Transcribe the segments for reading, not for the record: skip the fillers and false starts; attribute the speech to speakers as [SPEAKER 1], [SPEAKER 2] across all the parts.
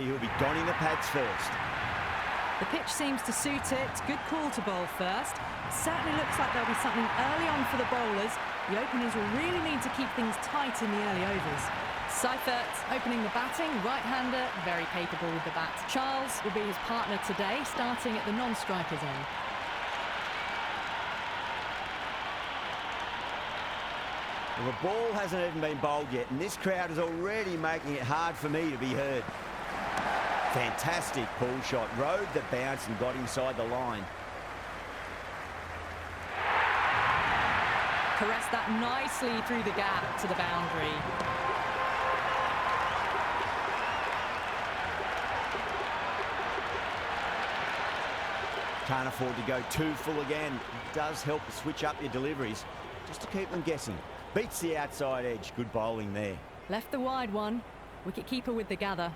[SPEAKER 1] He'll be donning the pads first.
[SPEAKER 2] The pitch seems to suit it. Good call to bowl first. Certainly looks like there'll be something early on for the bowlers. The openers will really need to keep things tight in the early overs. Seifert opening the batting, right-hander, very capable with the bat. Charles will be his partner today, starting at the non-striker's end.
[SPEAKER 1] Well, the ball hasn't even been bowled yet, and this crowd is already making it hard for me to be heard. Fantastic pull shot, rode the bounce and got inside the line.
[SPEAKER 2] Caressed that nicely through the gap to the boundary.
[SPEAKER 1] Can't afford to go too full again. It does help to switch up your deliveries, just to keep them guessing. Beats the outside edge. Good bowling there.
[SPEAKER 2] Left the wide one. Wicket-keeper with the gather.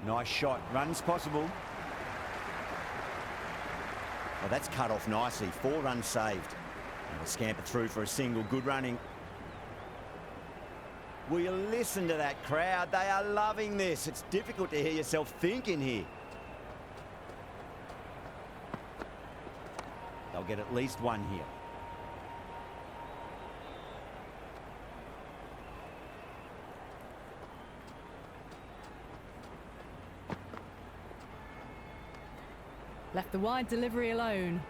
[SPEAKER 1] Nice shot. Runs possible. Oh, that's cut off nicely. 4 runs saved. And we'll scamper through for a single. Good running. Will you listen to that crowd? They are loving this. It's difficult to hear yourself thinking here. They'll get at least one here.
[SPEAKER 2] Left the wide delivery alone.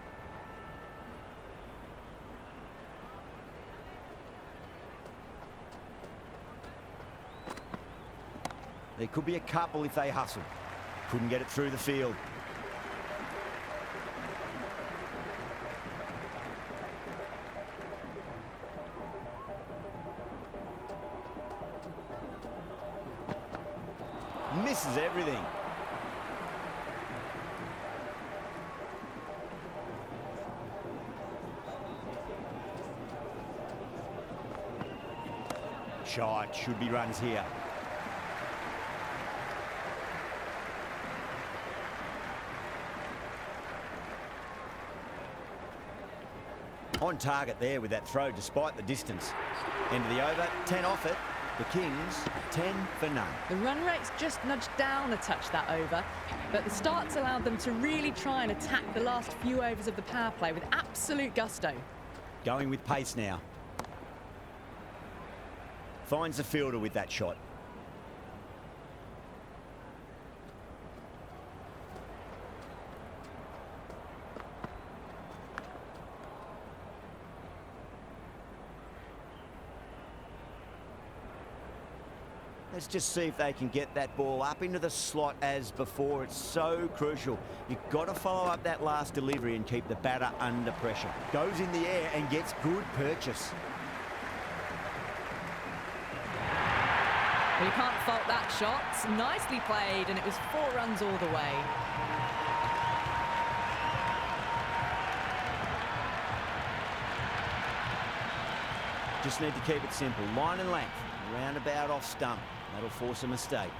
[SPEAKER 1] There could be a couple if they hustle. Couldn't get it through the field. Misses everything. Shot, should be runs here. On target there with that throw despite the distance. End of the over, 10 off it. The Kings, 10 for none.
[SPEAKER 2] The run rate's just nudged down a touch that over, but the start's allowed them to really try and attack the last few overs of the power play with absolute gusto.
[SPEAKER 1] Going with pace now. Finds the fielder with that shot. Let's just see if they can get that ball up into the slot as before. It's so crucial. You've got to follow up that last delivery and keep the batter under pressure. Goes in the air and gets good purchase.
[SPEAKER 2] Well, you can't fault that shot. Nicely played, and it was 4 runs all the way.
[SPEAKER 1] Just need to keep it simple. Line and length. Roundabout off stump. That'll force a mistake.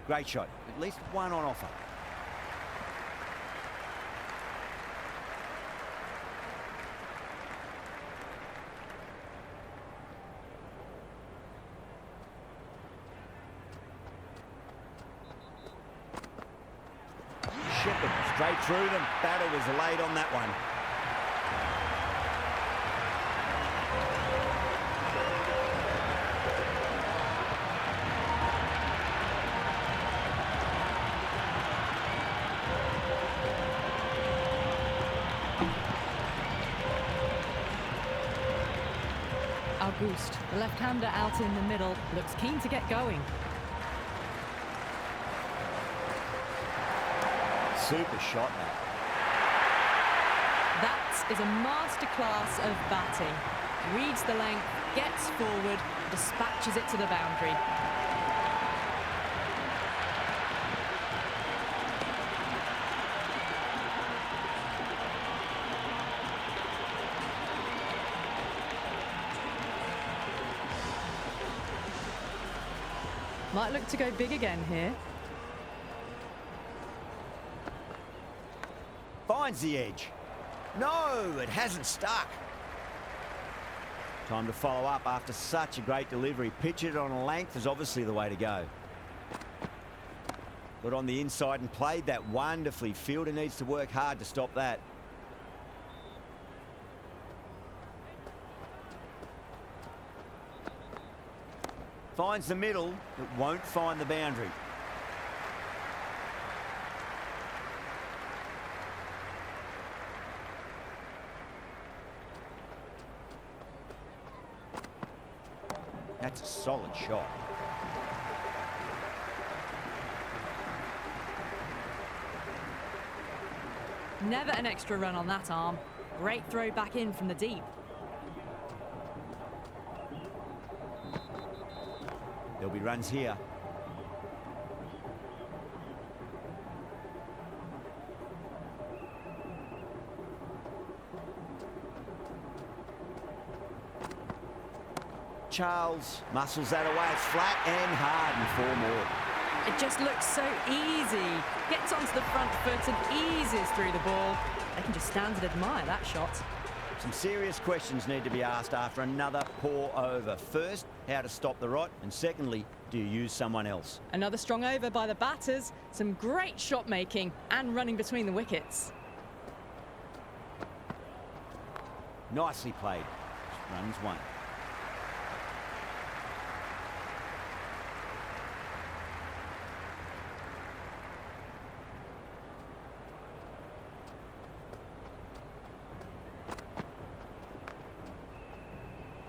[SPEAKER 1] Great shot. At least one on offer. Shepherd straight through them. Batter was late on that one.
[SPEAKER 2] August, the left-hander out in the middle, looks keen to get going.
[SPEAKER 1] Super shot, that.
[SPEAKER 2] That is a masterclass of batting. Reads the length, gets forward, dispatches it to the boundary. Might look to go big again here.
[SPEAKER 1] Finds the edge. No, it hasn't stuck. Time to follow up after such a great delivery. Pitch it on a length is obviously the way to go. Got on the inside and played that wonderfully. Fielder needs to work hard to stop that. Finds the middle, it won't find the boundary. That's a solid shot.
[SPEAKER 2] Never an extra run on that arm. Great throw back in from the deep.
[SPEAKER 1] There'll be runs here. Charles muscles that away. It's flat and hard and 4 more.
[SPEAKER 2] It just looks so easy. Gets onto the front foot and eases through the ball. They can just stand and admire that shot.
[SPEAKER 1] Some serious questions need to be asked after another poor over. First, how to stop the rot, and secondly, do you use someone else?
[SPEAKER 2] Another strong over by the batters. Some great shot making and running between the wickets.
[SPEAKER 1] Nicely played. Runs 1.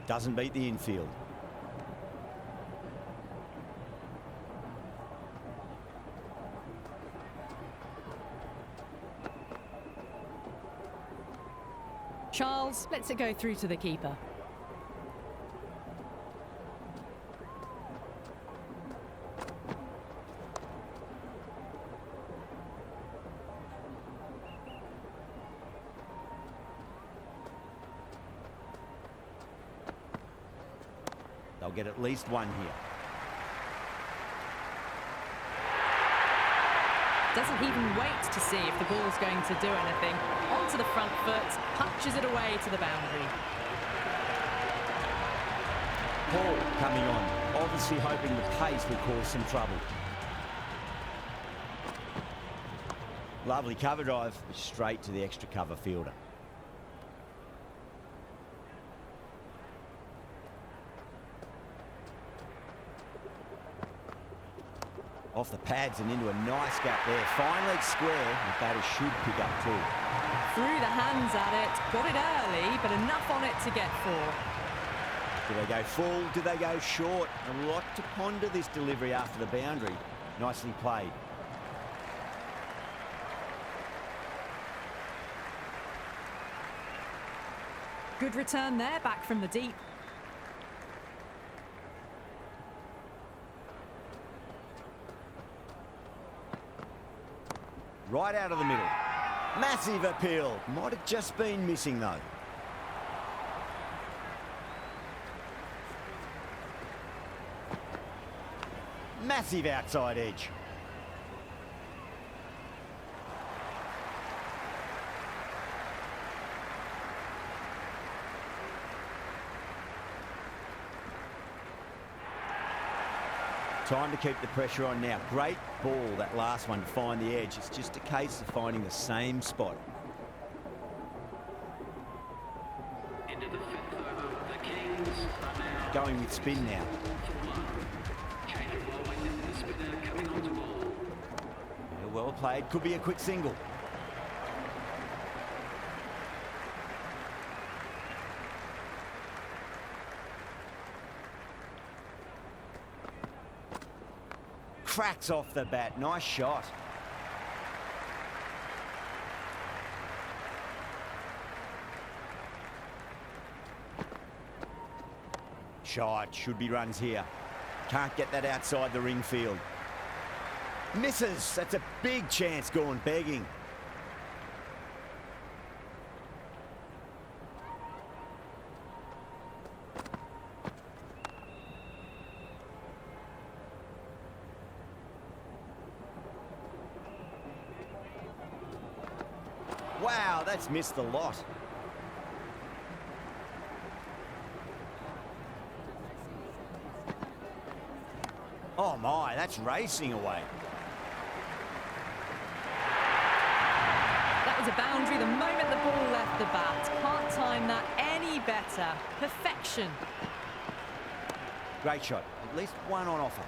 [SPEAKER 1] Doesn't beat the infield.
[SPEAKER 2] Charles lets it go through to the keeper.
[SPEAKER 1] They'll get at least 1 here.
[SPEAKER 2] Doesn't even wait to see if the ball's going to do anything. Onto the front foot, punches it away to the boundary.
[SPEAKER 1] Paul coming on, obviously hoping the pace will cause some trouble. Lovely cover drive, straight to the extra cover fielder. Off the pads and into a nice gap there. Fine leg square, the batter should pick up 2.
[SPEAKER 2] Threw the hands at it, got it early, but enough on it to get 4.
[SPEAKER 1] Do they go full? Do they go short? A lot to ponder this delivery after the boundary. Nicely played.
[SPEAKER 2] Good return there, back from the deep.
[SPEAKER 1] Right out of the middle. Massive appeal. Might have just been missing though. Massive outside edge. Time to keep the pressure on now. Great ball, that last one, to find the edge. It's just a case of finding the same spot.
[SPEAKER 3] Into the 5th over, the Kings are now
[SPEAKER 1] Going with spin now.
[SPEAKER 3] for 1. Change of ball with the spinner coming onto ball.
[SPEAKER 1] Yeah, well played. Could be a quick single. Cracks off the bat. Nice shot. Shot. Should be runs here. Can't get that outside the ring field. Misses. That's a big chance gone begging. Wow, that's missed the lot. Oh my, that's racing away.
[SPEAKER 2] That was a boundary the moment the ball left the bat. Can't time that any better. Perfection.
[SPEAKER 1] Great shot. At least one on offer.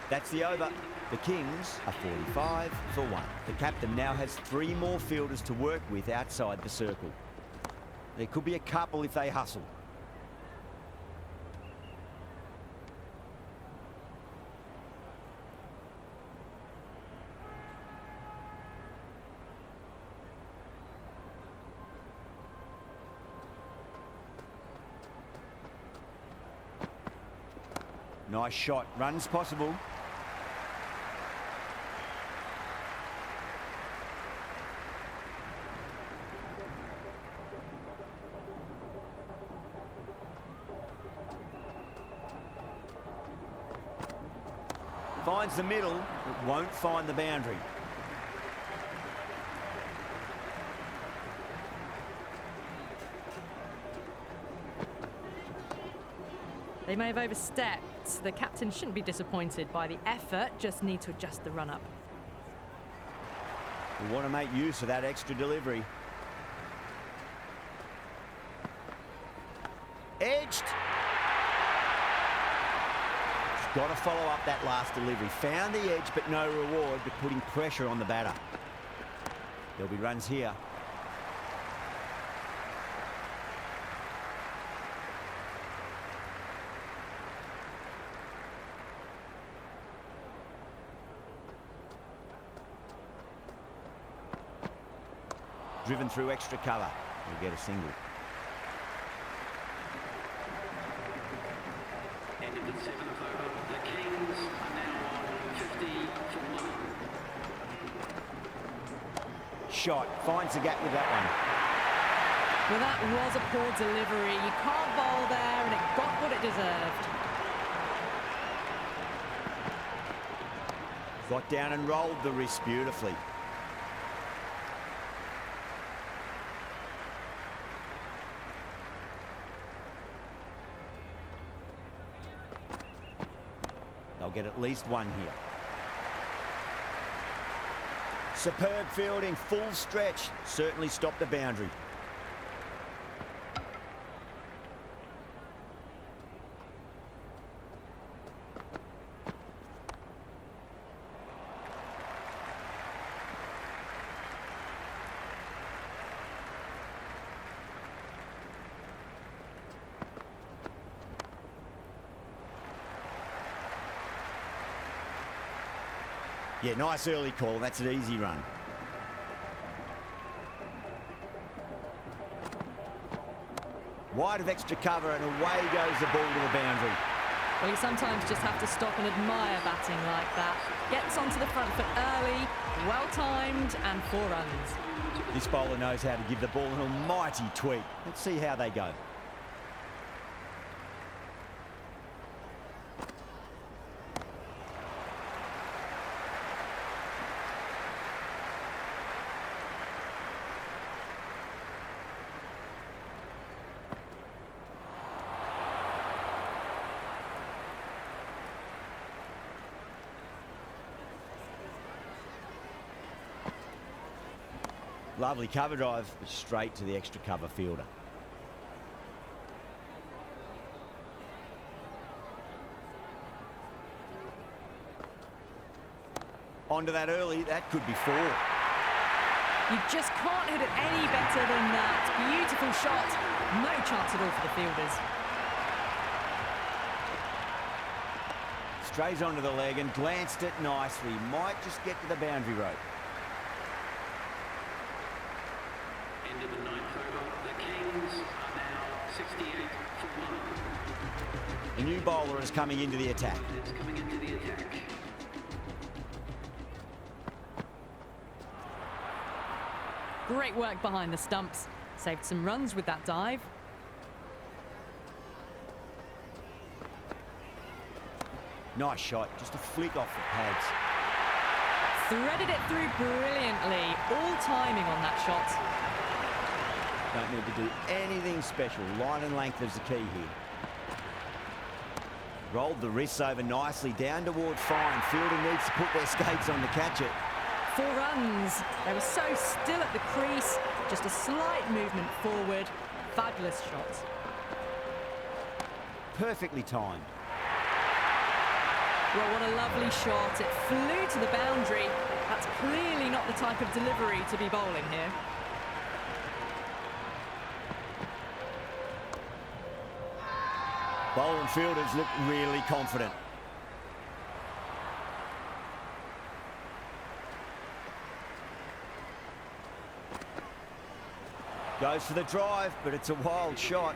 [SPEAKER 1] That's the over. The Kings are 45 for 1. The captain now has 3 more fielders to work with outside the circle. There could be a couple if they hustle. Nice shot. Runs possible. Finds the middle, but won't find the boundary.
[SPEAKER 2] They may have overstepped. The captain shouldn't be disappointed by the effort, just need to adjust the run-up.
[SPEAKER 1] We want to make use of that extra delivery. Edged. Got to follow up that last delivery. Found the edge, but no reward, but putting pressure on the batter. There'll be runs here. Driven through extra cover. We'll get a single.
[SPEAKER 3] End of the 7th over. The Kings are now on 50 for 1.
[SPEAKER 1] Shot. Finds the gap with that one.
[SPEAKER 2] Well, that was a poor delivery. You can't bowl there, and it got what it deserved.
[SPEAKER 1] Got down and rolled the wrist beautifully. They'll get at least one here. Superb fielding, full stretch. Certainly stopped the boundary. Yeah, nice early call. That's an easy run. Wide of extra cover and away goes the ball to the boundary.
[SPEAKER 2] Well, you sometimes just have to stop and admire batting like that. Gets onto the front foot early, well-timed, and 4 runs.
[SPEAKER 1] This bowler knows how to give the ball an almighty tweak. Let's see how they go. Lovely cover drive, but straight to the extra cover fielder. Onto that early, that could be 4.
[SPEAKER 2] You just can't hit it any better than that. Beautiful shot. No chance at all for the fielders.
[SPEAKER 1] Strays onto the leg and glanced it nicely. Might just get to the boundary rope.
[SPEAKER 3] End of the 9th over. The Kings are now 68 for 1.
[SPEAKER 1] A new bowler is coming into the attack.
[SPEAKER 3] It's coming into the attack.
[SPEAKER 2] Great work behind the stumps. Saved some runs with that dive.
[SPEAKER 1] Nice shot, just a flick off the pads.
[SPEAKER 2] Threaded it through brilliantly. All timing on that shot.
[SPEAKER 1] Don't need to do anything special. Line and length is the key here. Rolled the wrists over nicely down toward fine. Fielder needs to put their skates on to catch it.
[SPEAKER 2] 4 runs. They were so still at the crease. Just a slight movement forward. Fabulous shot.
[SPEAKER 1] Perfectly timed.
[SPEAKER 2] Well, what a lovely shot. It flew to the boundary. That's clearly not the type of delivery to be bowling here.
[SPEAKER 1] Bowler and fielders look really confident. Goes for the drive, but it's a wild shot.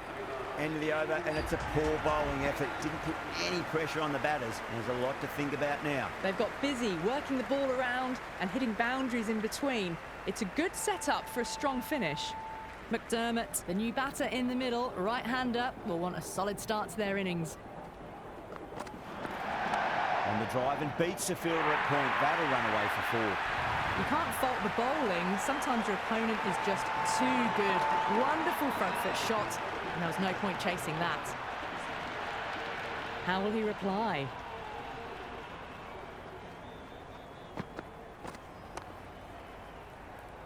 [SPEAKER 1] End of the over, and it's a poor bowling effort. Didn't put any pressure on the batters. There's a lot to think about now.
[SPEAKER 2] They've got busy working the ball around and hitting boundaries in between. It's a good setup for a strong finish. McDermott, the new batter in the middle, right-hander, will want a solid start to their innings.
[SPEAKER 1] On the drive and beats the fielder at point. That'll run away for 4.
[SPEAKER 2] You can't fault the bowling. Sometimes your opponent is just too good. Wonderful front foot shot, and there was no point chasing that. How will he reply?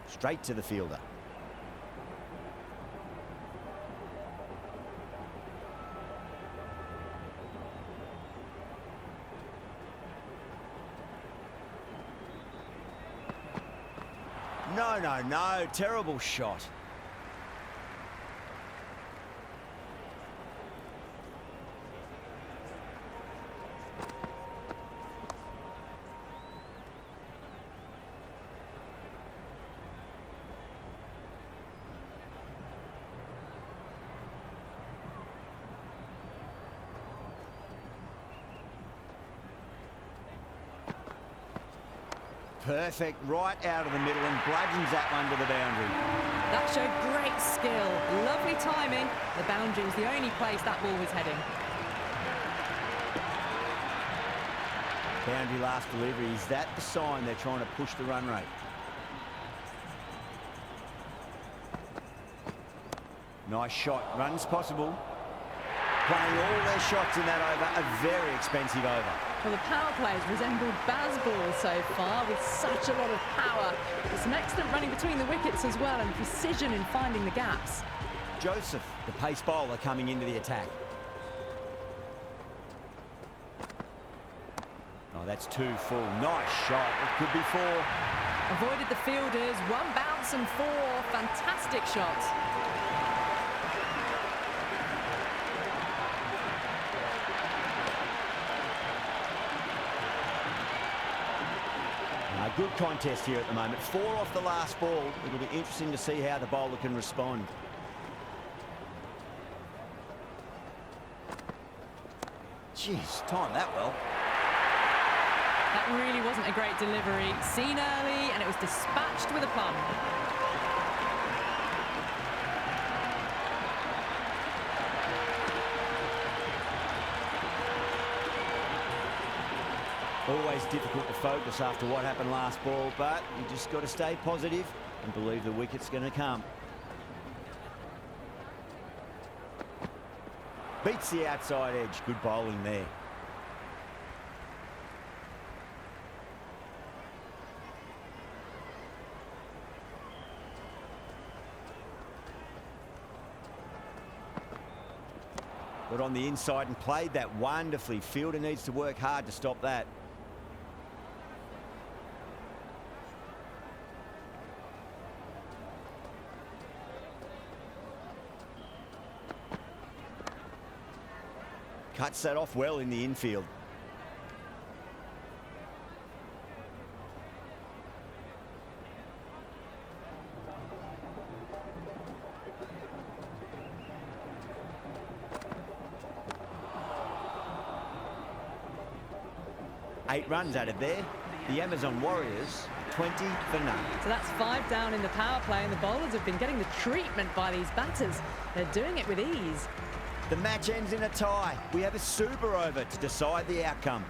[SPEAKER 1] Straight to the fielder. No. Terrible shot. Perfect, right out of the middle and bludgeons that one to the boundary.
[SPEAKER 2] That showed great skill. Lovely timing. The boundary was the only place that ball was heading.
[SPEAKER 1] Boundary last delivery. Is that the sign they're trying to push the run rate? Nice shot. Runs possible. Playing all their shots in that over. A very expensive over.
[SPEAKER 2] Well, the power play has resembled baseball so far with such a lot of power. There's some excellent running between the wickets as well and precision in finding the gaps.
[SPEAKER 1] Joseph, the pace bowler, coming into the attack. Oh, that's 2 full. Nice shot. It could be 4.
[SPEAKER 2] Avoided the fielders. 1 bounce and 4. Fantastic shots.
[SPEAKER 1] A good contest here at the moment. 4 off the last ball. It'll be interesting to see how the bowler can respond. Jeez, timed that well.
[SPEAKER 2] That really wasn't a great delivery. Seen early, and it was dispatched with a plum.
[SPEAKER 1] Always difficult to focus after what happened last ball, but you just got to stay positive and believe the wicket's going to come. Beats the outside edge. Good bowling there. Got on the inside and played that wonderfully. Fielder needs to work hard to stop that. Cuts that off well in the infield. Eight runs added there. The Amazon Warriors 20 for none.
[SPEAKER 2] So that's 5 down in the power play, and the bowlers have been getting the treatment by these batters. They're doing it with ease.
[SPEAKER 1] The match ends in a tie. We have a super over to decide the outcome.